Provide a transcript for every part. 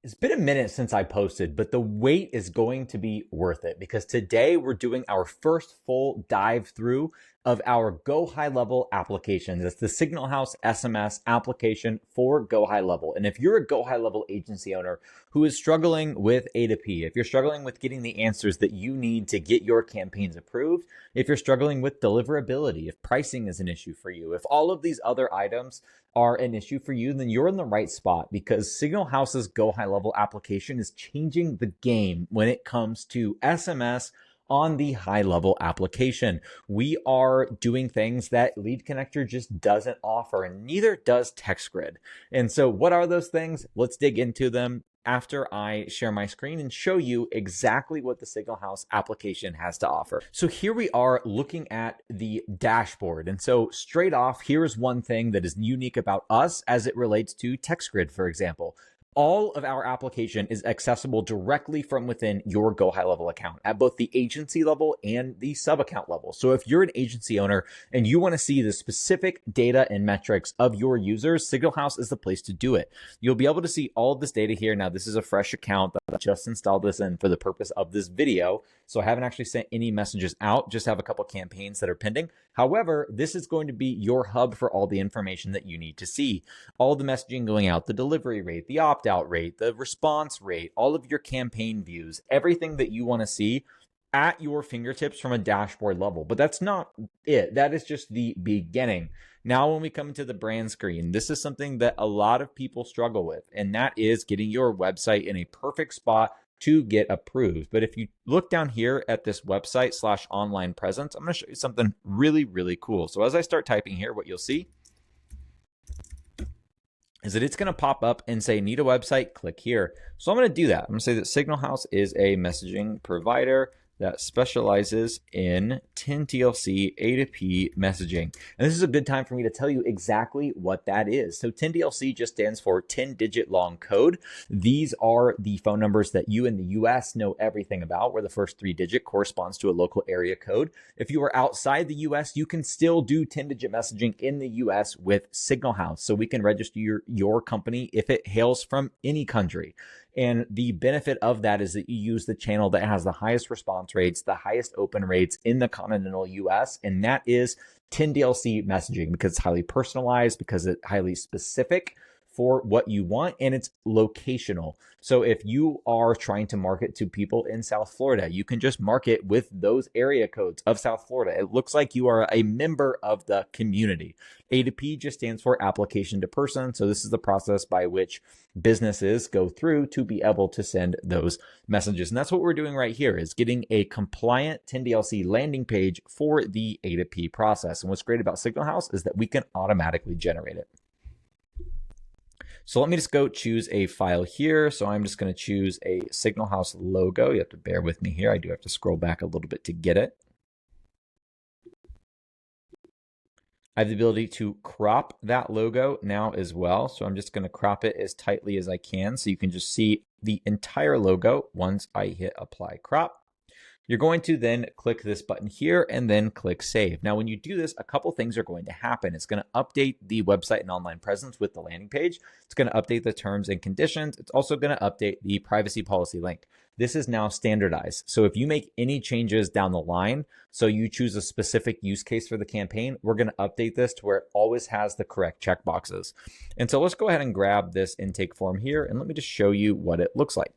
It's been a minute since I posted, but the wait is going to be worth it because today we're doing our first full dive through of our GoHighLevel application. That's the Signal House SMS application for GoHighLevel. And if you're a GoHighLevel agency owner who is struggling with A2P, if you're struggling with getting the answers that you need to get your campaigns approved, if you're struggling with deliverability, if pricing is an issue for you, if all of these other items are an issue for you, then you're in the right spot because Signal House's GoHighLevel application is changing the game when it comes to SMS on the high level application. We are doing things that LeadConnector just doesn't offer, and neither does TextGrid. And so what are those things? Let's dig into them after I share my screen and show you exactly what the Signal House application has to offer. So here we are looking at the dashboard. And so straight off, here's one thing that is unique about us as it relates to TextGrid, for example. All of our application is accessible directly from within your GoHighLevel account at both the agency level and the sub-account level. So if you're an agency owner and you want to see the specific data and metrics of your users, Signal House is the place to do it. You'll be able to see all of this data here. Now, this is a fresh account that I just installed this in for the purpose of this video. So I haven't actually sent any messages out, just have a couple campaigns that are pending. However, this is going to be your hub for all the information that you need to see. All the messaging going out, the delivery rate, the opt-out rate, the response rate, all of your campaign views, everything that you want to see at your fingertips from a dashboard level. But that's not it. That is just the beginning. Now, when we come into the brand screen, this is something that a lot of people struggle with, and that is getting your website in a perfect spot to get approved. But if you look down here at this website / online presence, I'm going to show you something really, really cool. So as I start typing here, what you'll see is that it's going to pop up and say, need a website, click here. So I'm going to do that. I'm going to say that Signal House is a messaging provider that specializes in 10DLC A2P messaging. And this is a good time for me to tell you exactly what that is. So 10DLC just stands for 10-digit long code. These are the phone numbers that you in the US know everything about, where the first 3-digit corresponds to a local area code. If you are outside the US, you can still do 10-digit messaging in the US with Signal House. So we can register your company if it hails from any country. And the benefit of that is that you use the channel that has the highest response rates, the highest open rates in the continental US, and that is 10DLC messaging because it's highly personalized, because it's highly specific for what you want, and it's locational. So if you are trying to market to people in South Florida, you can just market with those area codes of South Florida. It looks like you are a member of the community. A2P just stands for application to person. So this is the process by which businesses go through to be able to send those messages. And that's what we're doing right here, is getting a compliant 10DLC landing page for the A2P process. And what's great about Signal House is that we can automatically generate it. So let me just go choose a file here. So I'm just going to choose a Signal House logo. You have to bear with me here. I do have to scroll back a little bit to get it. I have the ability to crop that logo now as well. So I'm just going to crop it as tightly as I can so you can just see the entire logo once I hit apply crop. You're going to then click this button here and then click save. Now, when you do this, a couple things are going to happen. It's going to update the website and online presence with the landing page. It's going to update the terms and conditions. It's also going to update the privacy policy link. This is now standardized. So if you make any changes down the line, so you choose a specific use case for the campaign, we're going to update this to where it always has the correct checkboxes. And so let's go ahead and grab this intake form here, and let me just show you what it looks like.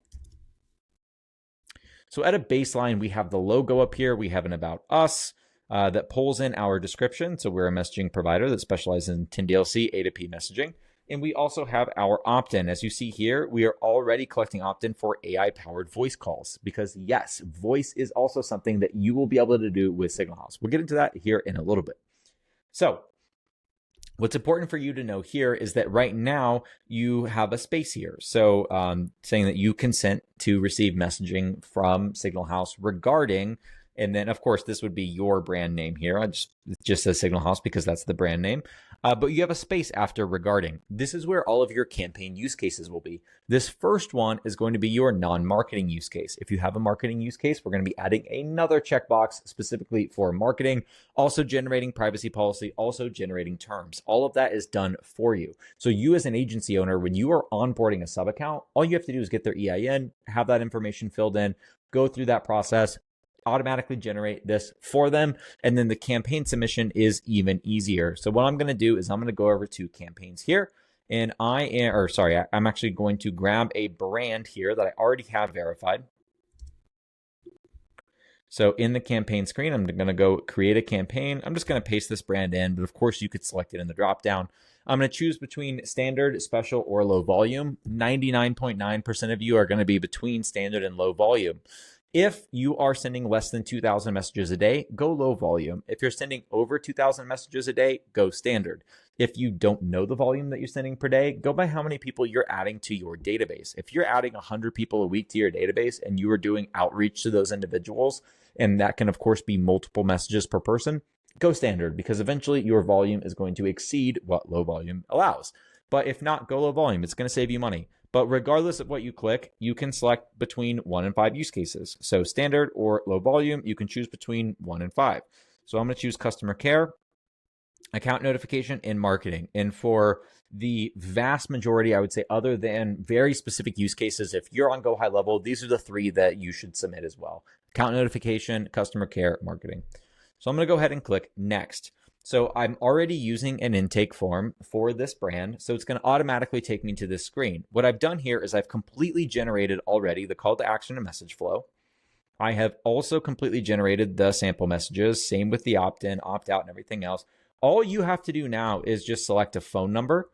So at a baseline, we have the logo up here. We have an About Us that pulls in our description. So we're a messaging provider that specializes in 10DLC A2P messaging. And we also have our opt-in. As you see here, we are already collecting opt-in for AI-powered voice calls because yes, voice is also something that you will be able to do with Signal House. We'll get into that here in a little bit. So what's important for you to know here is that right now you have a space here. So saying that you consent to receive messaging from Signal House regarding, and then of course this would be your brand name here. It just says Signal House because that's the brand name. but you have a space after regarding. This is where all of your campaign use cases will be. This first one is going to be your non-marketing use case. If you have a marketing use case, we're going to be adding another checkbox specifically for marketing, also generating privacy policy, also generating terms. All of that is done for you. So you as an agency owner, when you are onboarding a sub account, all you have to do is get their EIN, have that information filled in, go through that process, automatically generate this for them. And then the campaign submission is even easier. So what I'm going to do is I'm going to go over to campaigns here, and I'm actually going to grab a brand here that I already have verified. So in the campaign screen, I'm going to go create a campaign. I'm just going to paste this brand in, but of course you could select it in the dropdown. I'm going to choose between standard, special, or low volume. 99.9% of you are going to be between standard and low volume. If you are sending less than 2,000 messages a day, go low volume. If you're sending over 2,000 messages a day, go standard. If you don't know the volume that you're sending per day, go by how many people you're adding to your database. If you're adding 100 people a week to your database and you are doing outreach to those individuals, and that can of course be multiple messages per person, go standard, because eventually your volume is going to exceed what low volume allows. But if not, go low volume. It's going to save you money. But regardless of what you click, you can select between 1 and 5 use cases. So standard or low volume, you can choose between 1 and 5. So I'm going to choose customer care, account notification, and marketing. And for the vast majority, I would say, other than very specific use cases, if you're on GoHighLevel, these are the 3 that you should submit as well: account notification, customer care, marketing. So I'm going to go ahead and click next. So I'm already using an intake form for this brand, so it's going to automatically take me to this screen. What I've done here is I've completely generated already the call to action and message flow. I have also completely generated the sample messages, same with the opt-in, opt-out, and everything else. All you have to do now is just select a phone number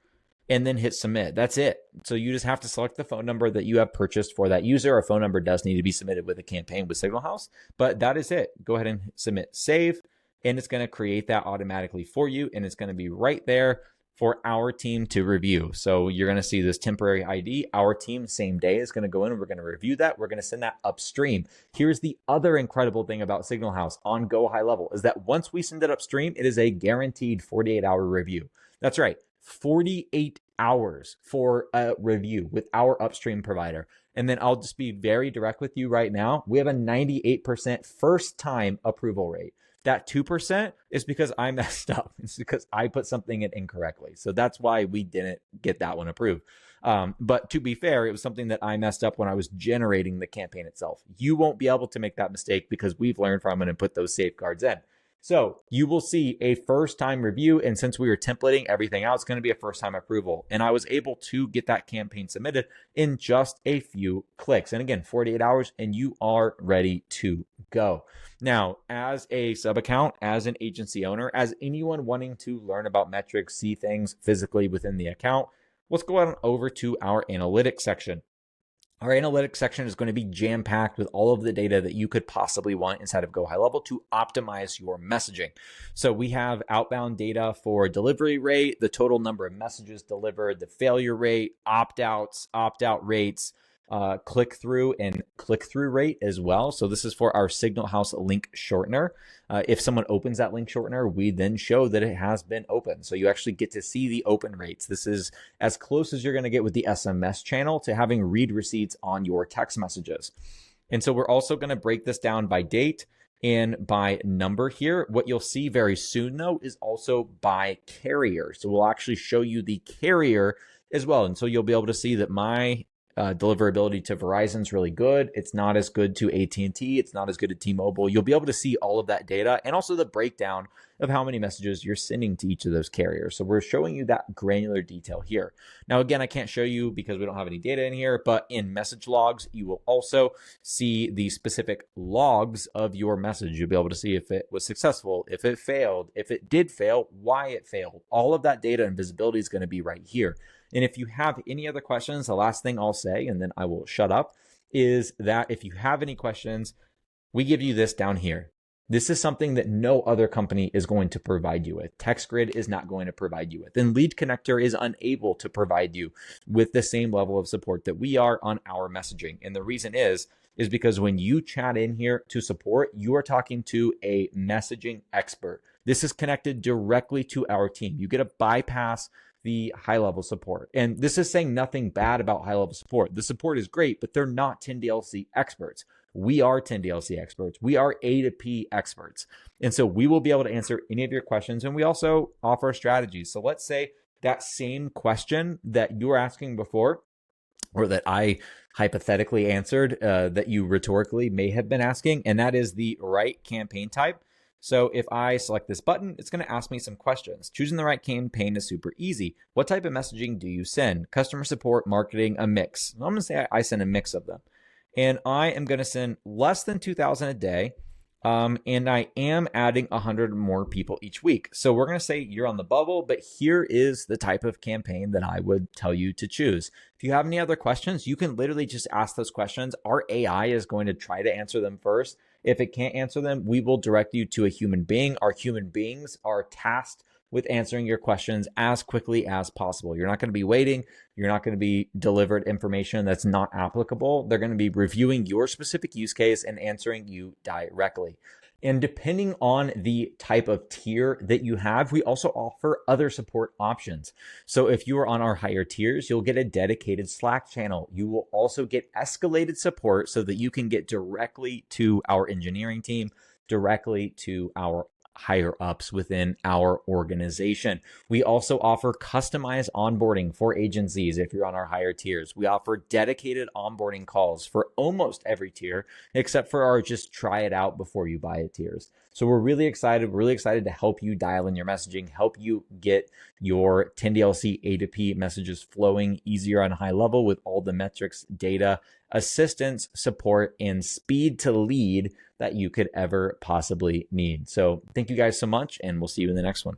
and then hit submit. That's it. So you just have to select the phone number that you have purchased for that user. A phone number does need to be submitted with a campaign with Signal House, but that is it. Go ahead and submit save. And it's going to create that automatically for you. And it's going to be right there for our team to review. So you're going to see this temporary ID. Our team, same day, is going to go in and we're going to review that. We're going to send that upstream. Here's the other incredible thing about Signal House on GoHighLevel is that once we send it upstream, it is a guaranteed 48-hour review. That's right, 48 hours for a review with our upstream provider. And then I'll just be very direct with you right now. We have a 98% first time approval rate. That 2% is because I messed up. It's because I put something in incorrectly. So that's why we didn't get that one approved. But to be fair, it was something that I messed up when I was generating the campaign itself. You won't be able to make that mistake because we've learned from it and put those safeguards in. So you will see a first time review. And since we were templating everything out, it's going to be a first time approval. And I was able to get that campaign submitted in just a few clicks. And again, 48 hours and you are ready to go. Now, as a sub account, as an agency owner, as anyone wanting to learn about metrics, see things physically within the account, let's go on over to our analytics section. Our analytics section is going to be jam-packed with all of the data that you could possibly want inside of GoHighLevel to optimize your messaging. So we have outbound data for delivery rate, the total number of messages delivered, the failure rate, opt-outs, opt-out rates, click-through and click-through rate as well. So this is for our Signal House link shortener. If someone opens that link shortener, we then show that it has been opened. So you actually get to see the open rates. This is as close as you're going to get with the SMS channel to having read receipts on your text messages. And so we're also going to break this down by date and by number here. What you'll see very soon, though, is also by carrier. So we'll actually show you the carrier as well. And so you'll be able to see that my deliverability to Verizon is really good. It's not as good to AT&T. It's not as good to T-Mobile. You'll be able to see all of that data and also the breakdown of how many messages you're sending to each of those carriers. So we're showing you that granular detail here. Now, again, I can't show you because we don't have any data in here, but in message logs, you will also see the specific logs of your message. You'll be able to see if it was successful, if it failed, if it did fail, why it failed. All of that data and visibility is going to be right here. And if you have any other questions, the last thing I'll say, and then I will shut up, is that if you have any questions, we give you this down here. This is something that no other company is going to provide you with. TextGrid is not going to provide you with. And LeadConnector is unable to provide you with the same level of support that we are on our messaging. And the reason is because when you chat in here to support, you are talking to a messaging expert. This is connected directly to our team. You get to bypass the high-level support. And this is saying nothing bad about high-level support. The support is great, but they're not 10DLC experts. We are 10DLC experts. We are A2P experts. And so we will be able to answer any of your questions. And we also offer strategies. So let's say that same question that you were asking before, or that I hypothetically answered, that you rhetorically may have been asking, and that is the right campaign type. So if I select this button, it's going to ask me some questions. Choosing the right campaign is super easy. What type of messaging do you send? Customer support, marketing, a mix. I'm going to say I send a mix of them. And I am going to send less than 2,000 a day. And I am adding 100 more people each week. So we're going to say you're on the bubble, but here is the type of campaign that I would tell you to choose. If you have any other questions, you can literally just ask those questions. Our AI is going to try to answer them first. If it can't answer them, we will direct you to a human being. Our human beings are tasked with answering your questions as quickly as possible. You're not going to be waiting. You're not going to be delivered information that's not applicable. They're going to be reviewing your specific use case and answering you directly. And depending on the type of tier that you have, we also offer other support options. So if you are on our higher tiers, you'll get a dedicated Slack channel. You will also get escalated support so that you can get directly to our engineering team, directly to our higher ups within our organization. We also offer customized onboarding for agencies if you're on our higher tiers. We offer dedicated onboarding calls for almost every tier, except for our just try it out before you buy it tiers. So we're really excited. We're really excited to help you dial in your messaging, help you get your 10DLC A2P messages flowing easier on high level with all the metrics, data, assistance, support, and speed to lead that you could ever possibly need. So thank you guys so much, and we'll see you in the next one.